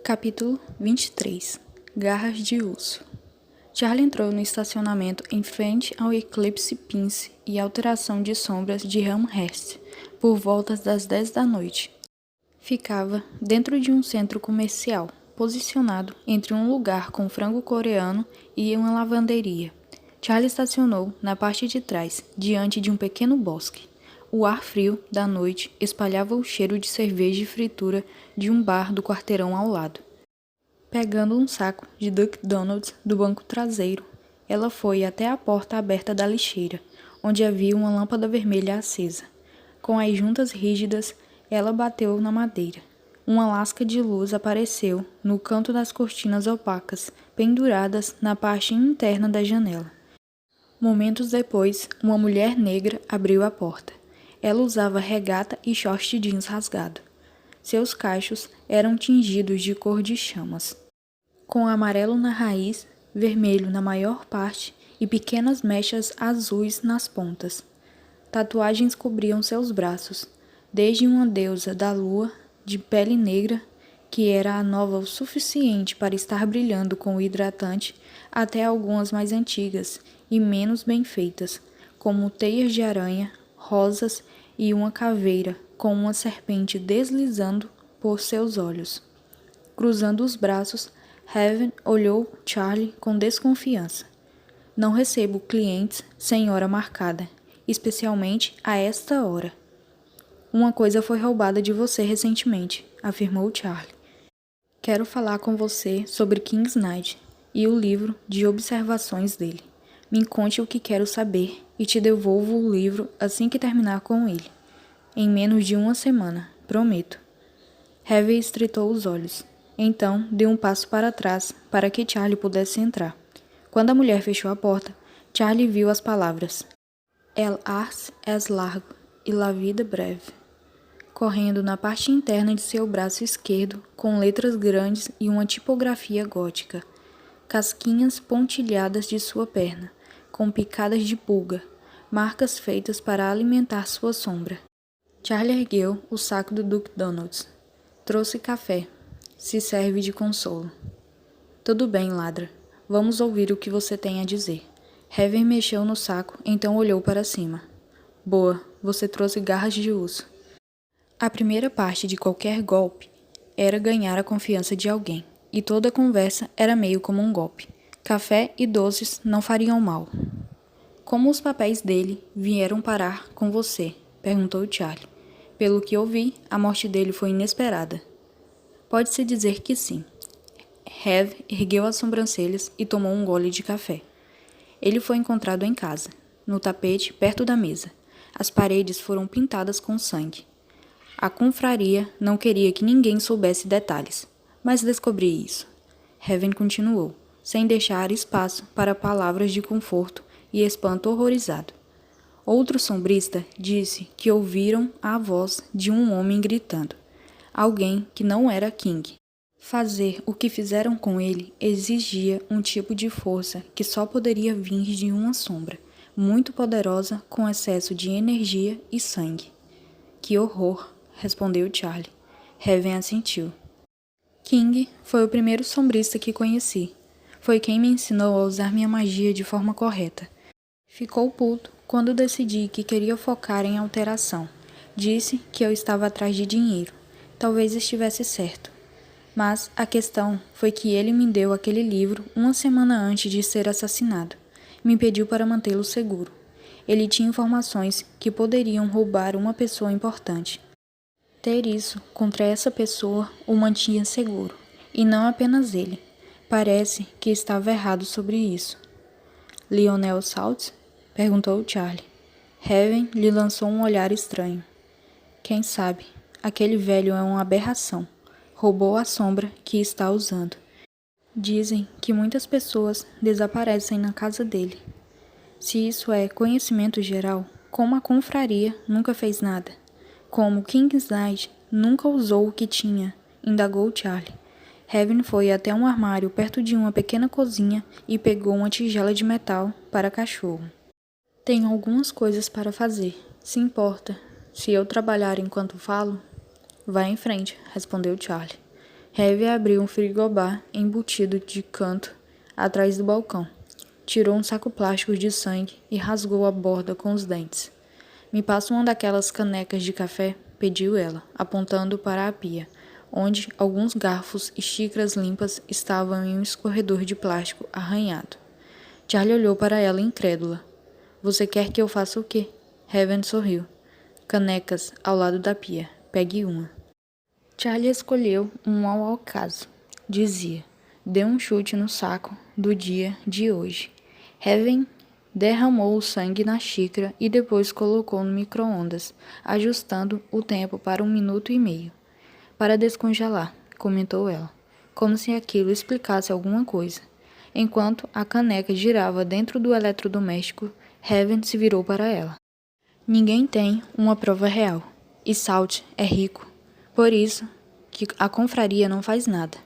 Capítulo 23. Garras de urso. Charlie entrou no estacionamento em frente ao Eclipse Pince e alteração de sombras de Elmhurst por volta das 10 da noite. Ficava dentro de um centro comercial, posicionado entre um lugar com frango coreano e uma lavanderia. Charlie estacionou na parte de trás, diante de um pequeno bosque. O ar frio da noite espalhava o cheiro de cerveja e fritura de um bar do quarteirão ao lado. Pegando um saco de Duck Donuts do banco traseiro, ela foi até a porta aberta da lixeira, onde havia uma lâmpada vermelha acesa. Com as juntas rígidas, ela bateu na madeira. Uma lasca de luz apareceu no canto das cortinas opacas, penduradas na parte interna da janela. Momentos depois, uma mulher negra abriu a porta. Ela usava regata e short jeans rasgado. Seus cachos eram tingidos de cor de chamas, com amarelo na raiz, vermelho na maior parte e pequenas mechas azuis nas pontas. Tatuagens cobriam seus braços, desde uma deusa da lua de pele negra, que era nova o suficiente para estar brilhando com o hidratante, até algumas mais antigas e menos bem feitas, como teias de aranha, rosas e uma caveira com uma serpente deslizando por seus olhos. Cruzando os braços, Heaven olhou Charlie com desconfiança. Não recebo clientes sem hora marcada, especialmente a esta hora. Uma coisa foi roubada de você recentemente, afirmou Charlie. Quero falar com você sobre King's Knight e o livro de observações dele. Me conte o que quero saber e te devolvo o livro assim que terminar com ele. Em menos de uma semana, prometo. Heaven estreitou os olhos. Então, deu um passo para trás para que Charlie pudesse entrar. Quando a mulher fechou a porta, Charlie viu as palavras El ars es largo e la vida breve, correndo na parte interna de seu braço esquerdo com letras grandes e uma tipografia gótica. Casquinhas pontilhadas de sua perna, com picadas de pulga, marcas feitas para alimentar sua sombra. Charlie ergueu o saco do Duck Donuts. Trouxe café. Se serve de consolo. Tudo bem, ladra. Vamos ouvir o que você tem a dizer. Heaven mexeu no saco, então olhou para cima. Boa, você trouxe garras de urso. A primeira parte de qualquer golpe era ganhar a confiança de alguém, e toda a conversa era meio como um golpe. Café e doces não fariam mal. Como os papéis dele vieram parar com você? Perguntou Charlie. Pelo que ouvi, a morte dele foi inesperada. Pode-se dizer que sim. Hev ergueu as sobrancelhas e tomou um gole de café. Ele foi encontrado em casa, no tapete perto da mesa. As paredes foram pintadas com sangue. A confraria não queria que ninguém soubesse detalhes, mas descobri isso. Heaven continuou, sem deixar espaço para palavras de conforto e espanto horrorizado. Outro sombrista disse que ouviram a voz de um homem gritando. Alguém que não era King. Fazer o que fizeram com ele exigia um tipo de força que só poderia vir de uma sombra, muito poderosa com excesso de energia e sangue. Que horror, respondeu Charlie. Heaven assentiu. King foi o primeiro sombrista que conheci. Foi quem me ensinou a usar minha magia de forma correta. Ficou puto quando decidi que queria focar em alteração. Disse que eu estava atrás de dinheiro. Talvez estivesse certo. Mas a questão foi que ele me deu aquele livro uma semana antes de ser assassinado. Me pediu para mantê-lo seguro. Ele tinha informações que poderiam roubar uma pessoa importante. Ter isso contra essa pessoa o mantinha seguro. E não apenas ele. Parece que estava errado sobre isso. Lionel Saltz? Perguntou Charlie. Heaven lhe lançou um olhar estranho. Quem sabe, aquele velho é uma aberração. Roubou a sombra que está usando. Dizem que muitas pessoas desaparecem na casa dele. Se isso é conhecimento geral, como a confraria nunca fez nada? Como King's Knight nunca usou o que tinha? Indagou Charlie. Heaven foi até um armário perto de uma pequena cozinha e pegou uma tigela de metal para cachorro. Tenho algumas coisas para fazer. Se importa, se eu trabalhar enquanto falo? Vá em frente, respondeu Charlie. Heavy abriu um frigobar embutido de canto atrás do balcão. Tirou um saco plástico de sangue e rasgou a borda com os dentes. Me passa uma daquelas canecas de café, pediu ela, apontando para a pia, onde alguns garfos e xícaras limpas estavam em um escorredor de plástico arranhado. Charlie olhou para ela incrédula. Você quer que eu faça o quê? Heaven sorriu. Canecas ao lado da pia. Pegue uma. Charlie escolheu um ao acaso. Dizia. Deu um chute no saco do dia de hoje. Heaven derramou o sangue na xícara e depois colocou no micro-ondas, ajustando o tempo para 1 minuto e meio. Para descongelar, comentou ela, como se aquilo explicasse alguma coisa. Enquanto a caneca girava dentro do eletrodoméstico, Heaven se virou para ela. Ninguém tem uma prova real, e Salt é rico. Por isso que a confraria não faz nada.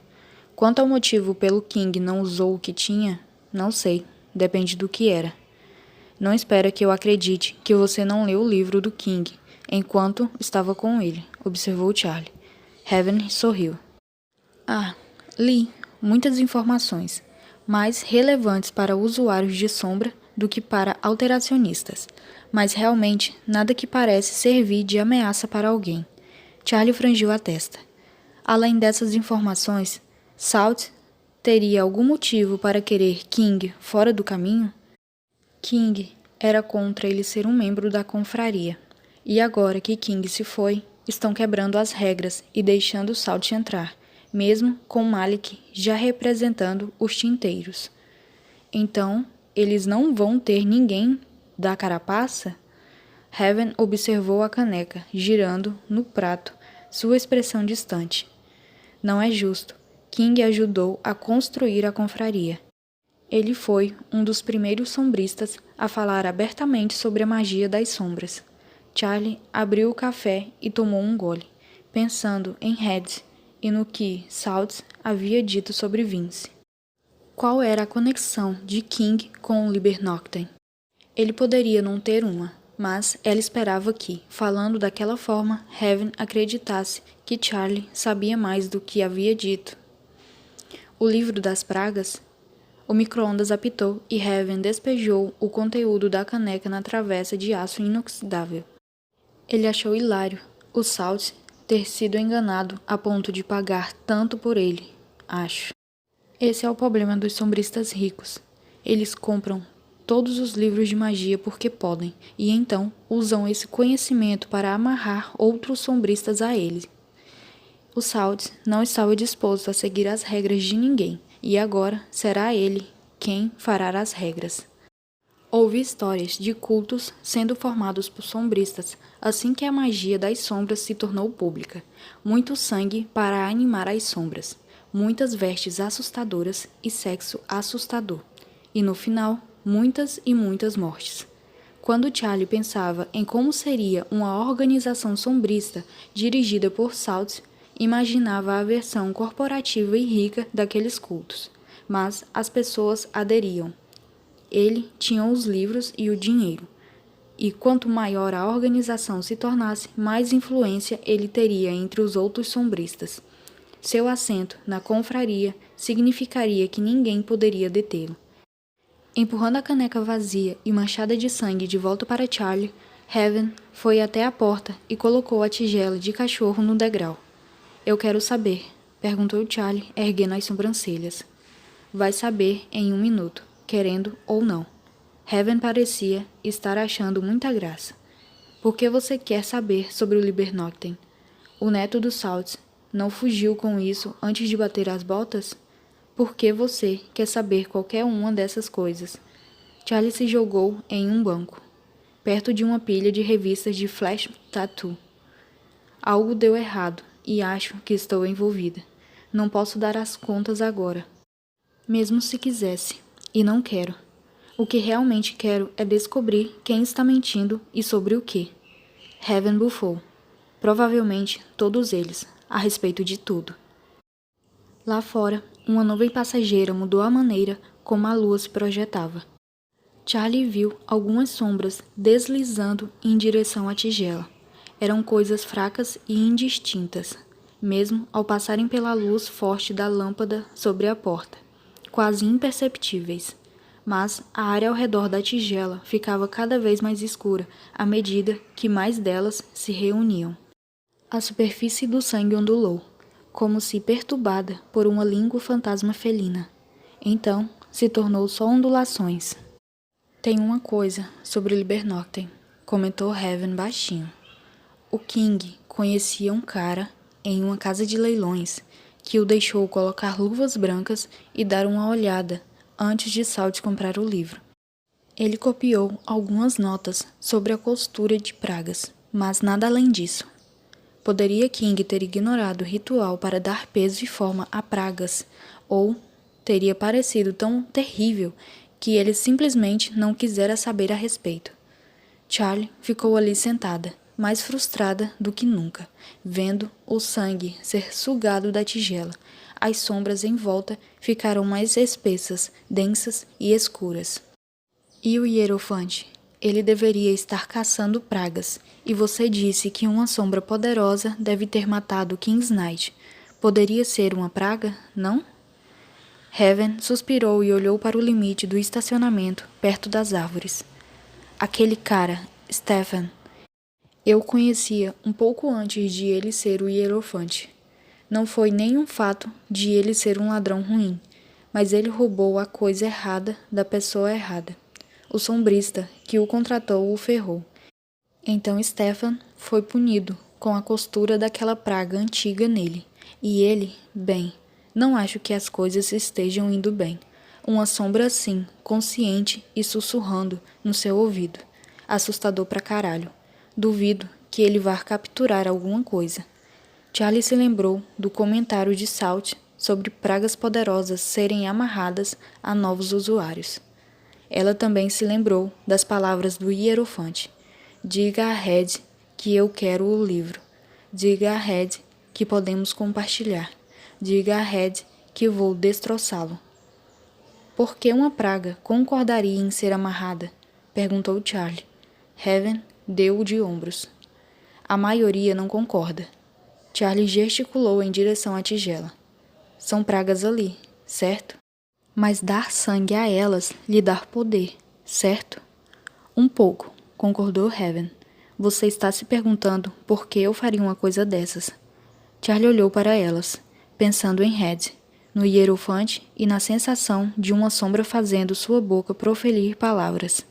Quanto ao motivo pelo King não usou o que tinha, não sei, depende do que era. Não espera que eu acredite que você não leu o livro do King enquanto estava com ele, observou Charlie. Heaven sorriu. Ah, li muitas informações, mais relevantes para usuários de sombra do que para alteracionistas, mas realmente nada que parece servir de ameaça para alguém. Charlie franziu a testa. Além dessas informações, Salt teria algum motivo para querer King fora do caminho? King era contra ele ser um membro da confraria, e agora que King se foi, estão quebrando as regras e deixando Salt entrar, mesmo com Malik já representando os tinteiros. Então, eles não vão ter ninguém da carapaça? Heaven observou a caneca, girando no prato, sua expressão distante. Não é justo. King ajudou a construir a confraria. Ele foi um dos primeiros sombristas a falar abertamente sobre a magia das sombras. Charlie abriu o café e tomou um gole, pensando em Red e no que Salt havia dito sobre Vince. Qual era a conexão de King com o Liber Noctem? Ele poderia não ter uma, mas ela esperava que, falando daquela forma, Heaven acreditasse que Charlie sabia mais do que havia dito. O livro das pragas? O micro-ondas apitou e Heaven despejou o conteúdo da caneca na travessa de aço inoxidável. Ele achou hilário o Salt ter sido enganado a ponto de pagar tanto por ele, acho. Esse é o problema dos sombristas ricos. Eles compram todos os livros de magia porque podem, e então usam esse conhecimento para amarrar outros sombristas a ele. O Salt não estava disposto a seguir as regras de ninguém, e agora será ele quem fará as regras. Houve histórias de cultos sendo formados por sombristas assim que a magia das sombras se tornou pública. Muito sangue para animar as sombras, muitas vestes assustadoras e sexo assustador. E no final, muitas e muitas mortes. Quando Charlie pensava em como seria uma organização sombrista dirigida por Salt, imaginava a versão corporativa e rica daqueles cultos. Mas as pessoas aderiam. Ele tinha os livros e o dinheiro. E quanto maior a organização se tornasse, mais influência ele teria entre os outros sombristas. Seu assento na confraria significaria que ninguém poderia detê-lo. Empurrando a caneca vazia e manchada de sangue de volta para Charlie, Heaven foi até a porta e colocou a tigela de cachorro no degrau. Eu quero saber, perguntou Charlie, erguendo as sobrancelhas. Vai saber em 1 minuto, querendo ou não. Heaven parecia estar achando muita graça. Por que você quer saber sobre o Liber Noctem? O neto do Salt não fugiu com isso antes de bater as botas? Por que você quer saber qualquer uma dessas coisas? Charlie se jogou em um banco, perto de uma pilha de revistas de Flash Tattoo. Algo deu errado e acho que estou envolvida. Não posso dar as contas agora. Mesmo se quisesse, e não quero. O que realmente quero é descobrir quem está mentindo e sobre o que. Heaven bufou. Provavelmente todos eles, a respeito de tudo. Lá fora, uma nuvem passageira mudou a maneira como a lua se projetava. Charlie viu algumas sombras deslizando em direção à tigela. Eram coisas fracas e indistintas. mesmo ao passarem pela luz forte da lâmpada sobre a porta, quase imperceptíveis. Mas a área ao redor da tigela ficava cada vez mais escura à medida que mais delas se reuniam. A superfície do sangue ondulou, como se perturbada por uma língua fantasma felina. Então, se tornou só ondulações. Tem uma coisa sobre Libernoctem, comentou Heaven baixinho. O King conhecia um cara em uma casa de leilões que o deixou colocar luvas brancas e dar uma olhada antes de Salt comprar o livro. Ele copiou algumas notas sobre a costura de pragas, mas nada além disso. Poderia King ter ignorado o ritual para dar peso e forma a pragas, ou teria parecido tão terrível que ele simplesmente não quisera saber a respeito. Charlie ficou ali sentada, mais frustrada do que nunca, vendo o sangue ser sugado da tigela. As sombras em volta ficaram mais espessas, densas e escuras. E o hierofante? Ele deveria estar caçando pragas, e você disse que uma sombra poderosa deve ter matado Kingsnight. Poderia ser uma praga, não? Heaven suspirou e olhou para o limite do estacionamento, perto das árvores. Aquele cara, Stefan. Eu o conhecia um pouco antes de ele ser o hierofante. Não foi nenhum fato de ele ser um ladrão ruim, mas ele roubou a coisa errada da pessoa errada. O sombrista que o contratou o ferrou. Então Stefan foi punido com a costura daquela praga antiga nele. E ele, bem, não acho que as coisas estejam indo bem. Uma sombra assim, consciente e sussurrando no seu ouvido. Assustador pra caralho. Duvido que ele vá capturar alguma coisa. Charlie se lembrou do comentário de Salt sobre pragas poderosas serem amarradas a novos usuários. Ela também se lembrou das palavras do hierofante. Diga a Red que eu quero o livro. Diga a Red que podemos compartilhar. Diga a Red que vou destroçá-lo. Por que uma praga concordaria em ser amarrada? Perguntou Charlie. Heaven deu-o de ombros. A maioria não concorda. Charlie gesticulou em direção à tigela. São pragas ali, certo? Mas dar sangue a elas lhe dá poder, certo? Um pouco, concordou Heaven. Você está se perguntando por que eu faria uma coisa dessas. Charlie olhou para elas, pensando em Red, no hierofante e na sensação de uma sombra fazendo sua boca proferir palavras.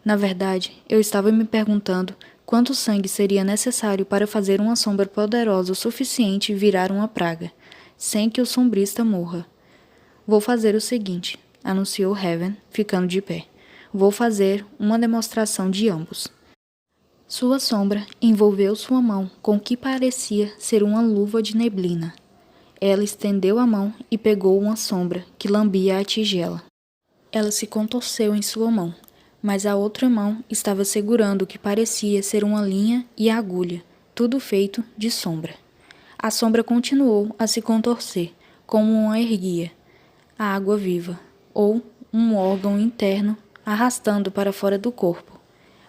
Na verdade, eu estava me perguntando quanto sangue seria necessário para fazer uma sombra poderosa o suficiente virar uma praga, sem que o sombrista morra. Vou fazer o seguinte, anunciou Heaven, ficando de pé. Vou fazer uma demonstração de ambos. Sua sombra envolveu sua mão com o que parecia ser uma luva de neblina. Ela estendeu a mão e pegou uma sombra que lambia a tigela. Ela se contorceu em sua mão, mas a outra mão estava segurando o que parecia ser uma linha e agulha, tudo feito de sombra. A sombra continuou a se contorcer, como uma erguia, a água viva, ou um órgão interno arrastando para fora do corpo,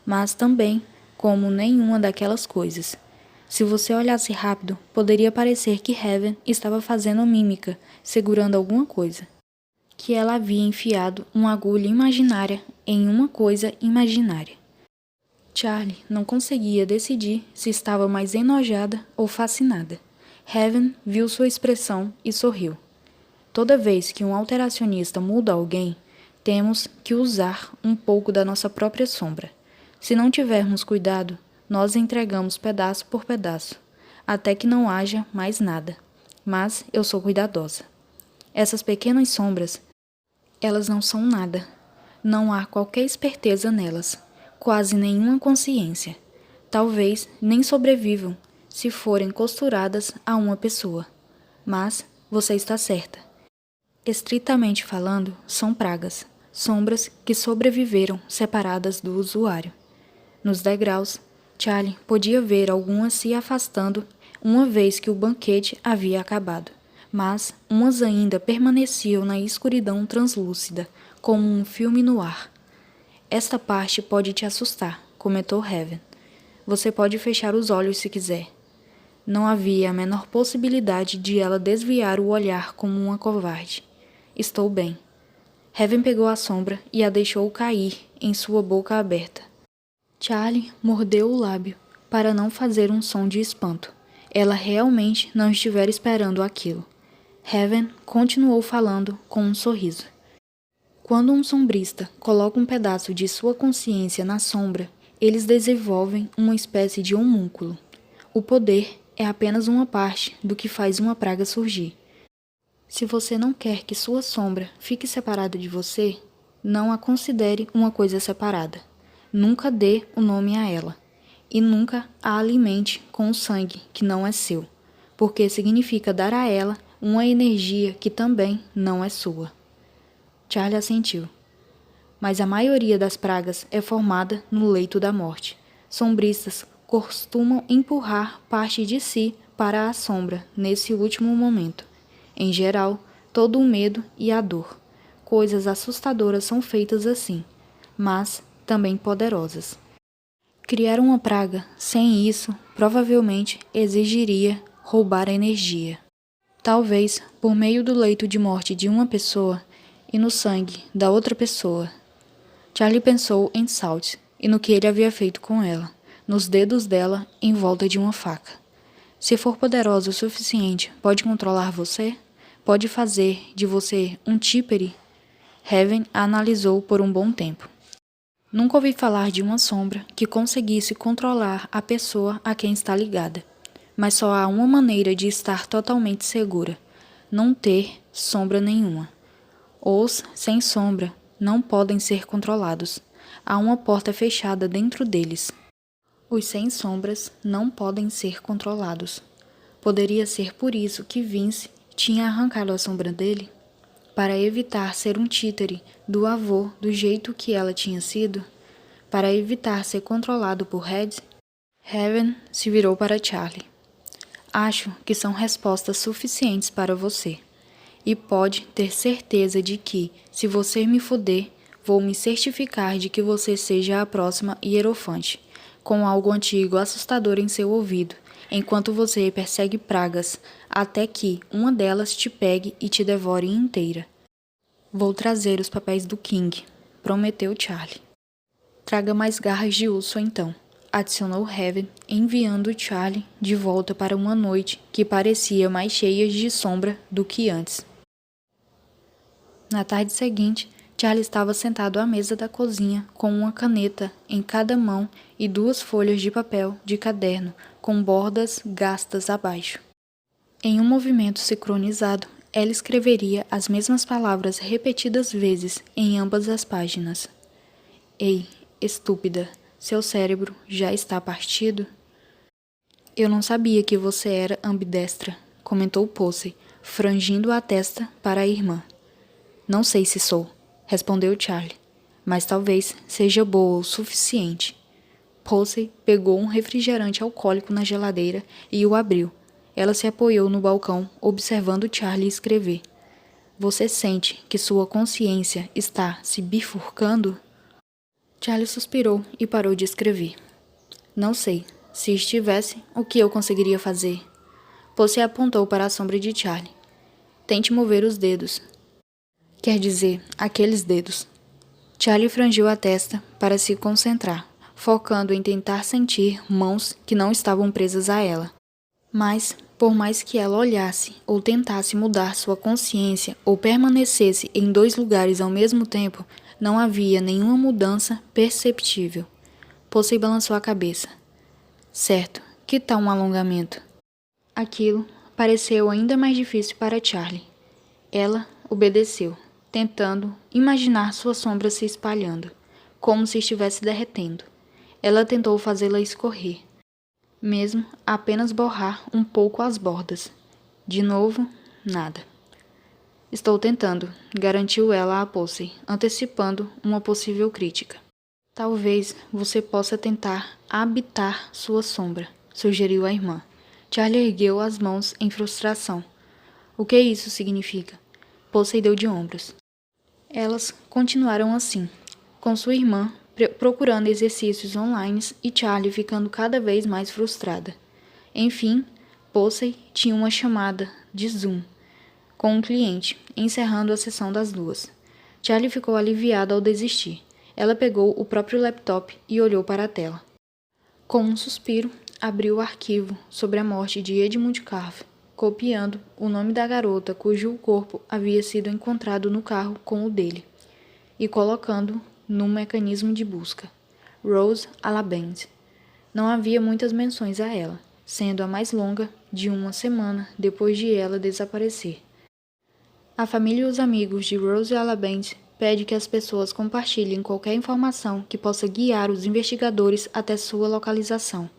mas também como nenhuma daquelas coisas. Se você olhasse rápido, poderia parecer que Heaven estava fazendo mímica, segurando alguma coisa. Que ela havia enfiado uma agulha imaginária em uma coisa imaginária. Charlie não conseguia decidir se estava mais enojada ou fascinada. Heaven viu sua expressão e sorriu. Toda vez que um alteracionista muda alguém, temos que usar um pouco da nossa própria sombra. Se não tivermos cuidado, nós entregamos pedaço por pedaço, até que não haja mais nada. Mas eu sou cuidadosa. Essas pequenas sombras, elas não são nada. Não há qualquer esperteza nelas, quase nenhuma consciência. Talvez nem sobrevivam se forem costuradas a uma pessoa. Mas você está certa. Estritamente falando, são pragas, sombras que sobreviveram separadas do usuário. Nos degraus, Charlie podia ver algumas se afastando uma vez que o banquete havia acabado, mas umas ainda permaneciam na escuridão translúcida, como um filme no ar. Esta parte pode te assustar, comentou Heaven. Você pode fechar os olhos se quiser. Não havia a menor possibilidade de ela desviar o olhar como uma covarde. Estou bem. Heaven pegou a sombra e a deixou cair em sua boca aberta. Charlie mordeu o lábio para não fazer um som de espanto. Ela realmente não estivera esperando aquilo. Heaven continuou falando com um sorriso. Quando um sombrista coloca um pedaço de sua consciência na sombra, eles desenvolvem uma espécie de homúnculo. O poder é apenas uma parte do que faz uma praga surgir. Se você não quer que sua sombra fique separada de você, não a considere uma coisa separada. Nunca dê o nome a ela. E nunca a alimente com o sangue que não é seu, porque significa dar a ela uma energia que também não é sua. Charlie assentiu. Mas a maioria das pragas é formada no leito da morte. Sombristas costumam empurrar parte de si para a sombra nesse último momento. Em geral, todo o medo e a dor. Coisas assustadoras são feitas assim, mas também poderosas. Criar uma praga sem isso provavelmente exigiria roubar energia. Talvez por meio do leito de morte de uma pessoa e no sangue da outra pessoa. Charlie pensou em Salt e no que ele havia feito com ela, nos dedos dela em volta de uma faca. Se for poderosa o suficiente, pode controlar você? Pode fazer de você um típere? Heaven a analisou por um bom tempo. Nunca ouvi falar de uma sombra que conseguisse controlar a pessoa a quem está ligada. Mas só há uma maneira de estar totalmente segura: não ter sombra nenhuma. Os sem sombra não podem ser controlados. Há uma porta fechada dentro deles. Os sem sombras não podem ser controlados. Poderia ser por isso que Vince tinha arrancado a sombra dele? Para evitar ser um títere do avô do jeito que ela tinha sido? Para evitar ser controlado por Red? Heaven se virou para Charlie. Acho que são respostas suficientes para você. E pode ter certeza de que, se você me foder, vou me certificar de que você seja a próxima hierofante, com algo antigo assustador em seu ouvido, enquanto você persegue pragas, até que uma delas te pegue e te devore inteira. Vou trazer os papéis do King, prometeu Charlie. Traga mais garras de urso então, adicionou Heaven, enviando Charlie de volta para uma noite que parecia mais cheia de sombra do que antes. Na tarde seguinte, Charlie estava sentado à mesa da cozinha com uma caneta em cada mão e 2 folhas de papel de caderno com bordas gastas abaixo. Em um movimento sincronizado, ela escreveria as mesmas palavras repetidas vezes em ambas as páginas. Ei, estúpida, seu cérebro já está partido? Eu não sabia que você era ambidestra, comentou Posey, franzindo a testa para a irmã. Não sei se sou, respondeu Charlie, mas talvez seja boa o suficiente. Posey pegou um refrigerante alcoólico na geladeira e o abriu. Ela se apoiou no balcão, observando Charlie escrever. Você sente que sua consciência está se bifurcando? Charlie suspirou e parou de escrever. Não sei. Se estivesse, o que eu conseguiria fazer? Posey apontou para a sombra de Charlie. Tente mover os dedos. Quer dizer, aqueles dedos. Charlie franziu a testa para se concentrar, focando em tentar sentir mãos que não estavam presas a ela. Mas, por mais que ela olhasse ou tentasse mudar sua consciência ou permanecesse em 2 lugares ao mesmo tempo, não havia nenhuma mudança perceptível. Posey balançou a cabeça. Certo, que tal um alongamento? Aquilo pareceu ainda mais difícil para Charlie. Ela obedeceu, tentando imaginar sua sombra se espalhando, como se estivesse derretendo. Ela tentou fazê-la escorrer, mesmo apenas borrar um pouco as bordas. De novo, nada. Estou tentando, garantiu ela a Posey, antecipando uma possível crítica. Talvez você possa tentar habitar sua sombra, sugeriu a irmã. Charlie ergueu as mãos em frustração. O que isso significa? Posey deu de ombros. Elas continuaram assim, com sua irmã procurando exercícios online e Charlie ficando cada vez mais frustrada. Enfim, Posey tinha uma chamada de Zoom com um cliente, encerrando a sessão das duas. Charlie ficou aliviada ao desistir. Ela pegou o próprio laptop e olhou para a tela. Com um suspiro, abriu o arquivo sobre a morte de Edmund Carver, copiando o nome da garota cujo corpo havia sido encontrado no carro com o dele, e colocando no mecanismo de busca. Rose Alaband. Não havia muitas menções a ela, sendo a mais longa de uma semana depois de ela desaparecer. A família e os amigos de Rose Alaband pede que as pessoas compartilhem qualquer informação que possa guiar os investigadores até sua localização.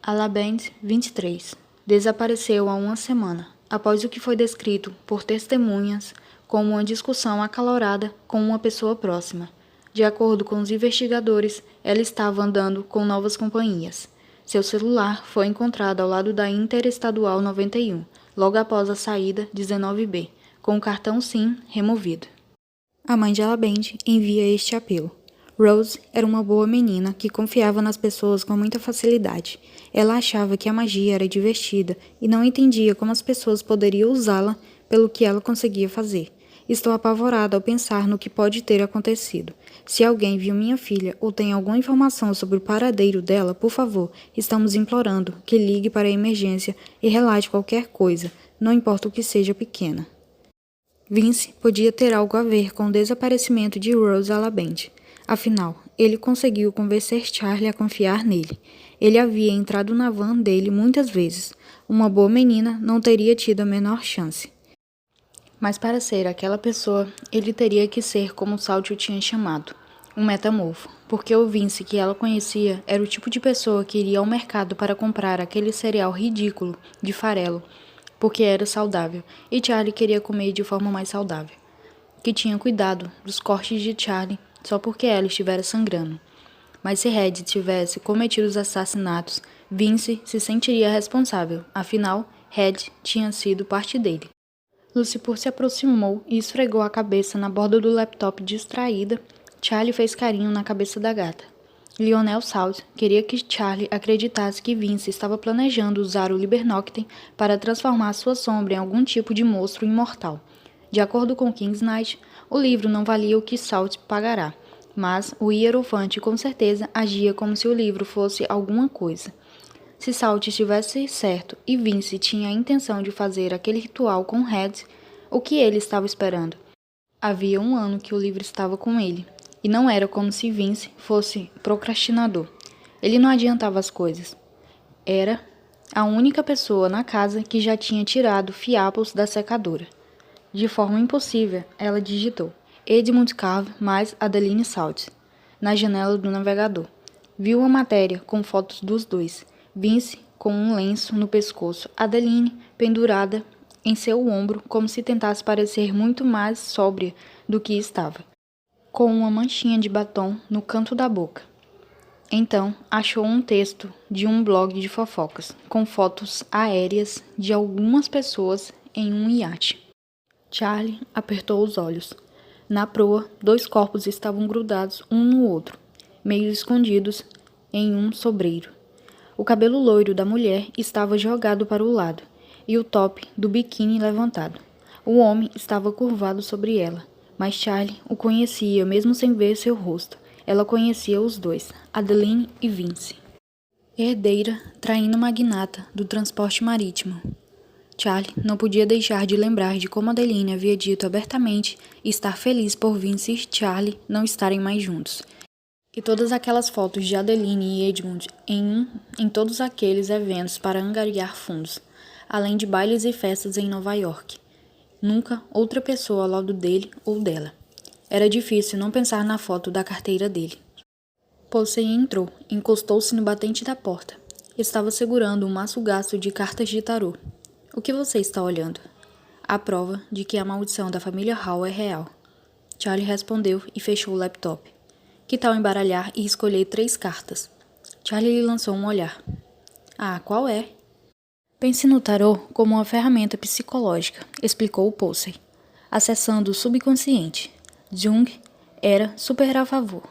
Alaband, 23, desapareceu há uma semana, após o que foi descrito por testemunhas como uma discussão acalorada com uma pessoa próxima. De acordo com os investigadores, ela estava andando com novas companhias. Seu celular foi encontrado ao lado da Interestadual 91, logo após a saída 19B, com o cartão SIM removido. A mãe de Alaband envia este apelo. Rose era uma boa menina que confiava nas pessoas com muita facilidade. Ela achava que a magia era divertida e não entendia como as pessoas poderiam usá-la pelo que ela conseguia fazer. Estou apavorada ao pensar no que pode ter acontecido. Se alguém viu minha filha ou tem alguma informação sobre o paradeiro dela, por favor, estamos implorando que ligue para a emergência e relate qualquer coisa, não importa o que seja pequena. Vince podia ter algo a ver com o desaparecimento de Rose Alaband. Afinal, ele conseguiu convencer Charlie a confiar nele. Ele havia entrado na van dele muitas vezes. Uma boa menina não teria tido a menor chance. Mas para ser aquela pessoa, ele teria que ser como Salt o tinha chamado, um metamorfo, porque o Vince que ela conhecia era o tipo de pessoa que iria ao mercado para comprar aquele cereal ridículo de farelo, porque era saudável, e Charlie queria comer de forma mais saudável. Que tinha cuidado dos cortes de Charlie só porque ela estivera sangrando. Mas se Red tivesse cometido os assassinatos, Vince se sentiria responsável, afinal, Red tinha sido parte dele. Lucipur se aproximou e esfregou a cabeça na borda do laptop distraída. Charlie fez carinho na cabeça da gata. Lionel Salt queria que Charlie acreditasse que Vince estava planejando usar o Libernoctem para transformar sua sombra em algum tipo de monstro imortal. De acordo com King's Knight, o livro não valia o que Salt pagará, mas o Hierofante com certeza agia como se o livro fosse alguma coisa. Se Salt estivesse certo e Vince tinha a intenção de fazer aquele ritual com Red, o que ele estava esperando? Havia um ano que o livro estava com ele, e não era como se Vince fosse procrastinador. Ele não adiantava as coisas. Era a única pessoa na casa que já tinha tirado fiapos da secadora. De forma impossível, ela digitou Edmund Carver mais Adeline Salt na janela do navegador. Viu a matéria com fotos dos dois. Vince com um lenço no pescoço, Adeline pendurada em seu ombro como se tentasse parecer muito mais sóbria do que estava, com uma manchinha de batom no canto da boca. Então, achou um texto de um blog de fofocas, com fotos aéreas de algumas pessoas em um iate. Charlie apertou os olhos. Na proa, 2 corpos estavam grudados um no outro, meio escondidos em um sobreiro. O cabelo loiro da mulher estava jogado para o lado, e o top do biquíni levantado. O homem estava curvado sobre ela, mas Charlie o conhecia mesmo sem ver seu rosto. Ela conhecia os dois, Adeline e Vince. Herdeira, traindo magnata do transporte marítimo. Charlie não podia deixar de lembrar de como Adeline havia dito abertamente estar feliz por Vince e Charlie não estarem mais juntos. E todas aquelas fotos de Adeline e Edmund em todos aqueles eventos para angariar fundos, além de bailes e festas em Nova York. Nunca outra pessoa ao lado dele ou dela. Era difícil não pensar na foto da carteira dele. Posey entrou, encostou-se no batente da porta. Estava segurando um maço gasto de cartas de tarô. O que você está olhando? A prova de que a maldição da família Hall é real. Charlie respondeu e fechou o laptop. Que tal embaralhar e escolher 3 cartas? Charlie lhe lançou um olhar. Ah, qual é? Pense no tarô como uma ferramenta psicológica, explicou Posey, acessando o subconsciente. Jung era super a favor,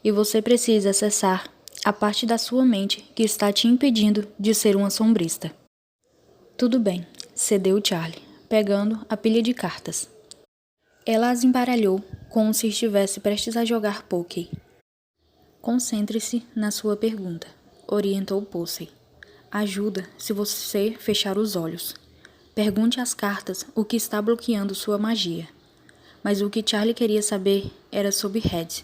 e você precisa acessar a parte da sua mente que está te impedindo de ser uma sombrista. Tudo bem, cedeu Charlie, pegando a pilha de cartas. Ela as embaralhou como se estivesse prestes a jogar pôquer. Concentre-se na sua pergunta, orientou Posey. Ajuda se você fechar os olhos. Pergunte às cartas o que está bloqueando sua magia. Mas o que Charlie queria saber era sobre Red.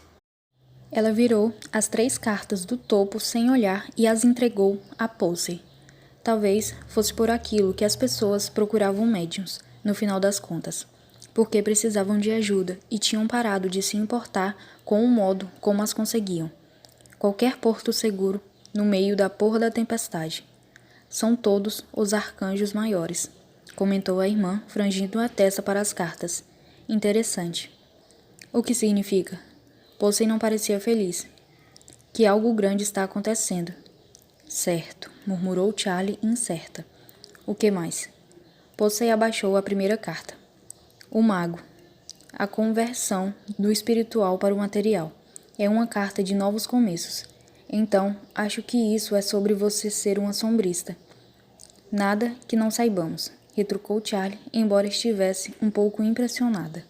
Ela virou as 3 cartas do topo sem olhar e as entregou a Posey. Talvez fosse por aquilo que as pessoas procuravam médiuns, no final das contas, porque precisavam de ajuda e tinham parado de se importar com o modo como as conseguiam. Qualquer porto seguro, no meio da porra da tempestade. São todos os arcanjos maiores, comentou a irmã, franzindo a testa para as cartas. Interessante. O que significa? Posey não parecia feliz. Que algo grande está acontecendo. Certo, murmurou Charlie incerta. O que mais? Posey abaixou a primeira carta. O mago. A conversão do espiritual para o material. É uma carta de novos começos. Então, acho que isso é sobre você ser uma sombrista. Nada que não saibamos, retrucou Charlie, embora estivesse um pouco impressionada.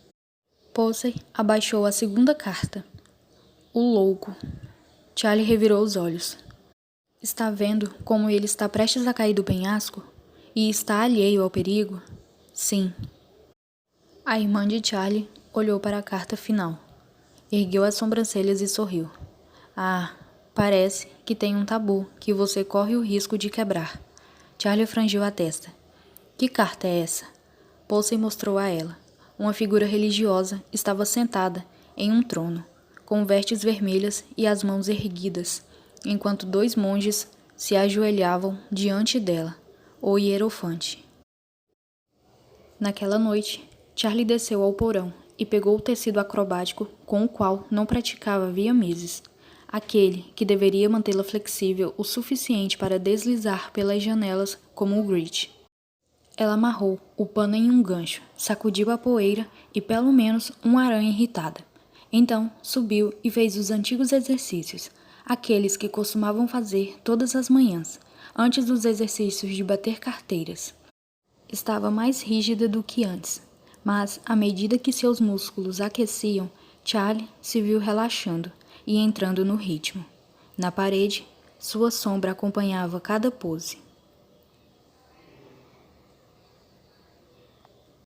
Posey abaixou a segunda carta. O louco. Charlie revirou os olhos. Está vendo como ele está prestes a cair do penhasco? E está alheio ao perigo? Sim. A irmã de Charlie olhou para a carta final. Ergueu as sobrancelhas e sorriu. Ah, parece que tem um tabu que você corre o risco de quebrar. Charlie franziu a testa. Que carta é essa? Posey mostrou a ela. Uma figura religiosa estava sentada em um trono, com vestes vermelhas e as mãos erguidas, enquanto 2 monges se ajoelhavam diante dela, o hierofante. Naquela noite, Charlie desceu ao porão e pegou o tecido acrobático com o qual não praticava havia meses, aquele que deveria mantê-la flexível o suficiente para deslizar pelas janelas como o Grit. Ela amarrou o pano em um gancho, sacudiu a poeira e pelo menos uma aranha irritada. Então, subiu e fez os antigos exercícios, aqueles que costumavam fazer todas as manhãs, antes dos exercícios de bater carteiras. Estava mais rígida do que antes, mas, à medida que seus músculos aqueciam, Charlie se viu relaxando e entrando no ritmo. Na parede, sua sombra acompanhava cada pose.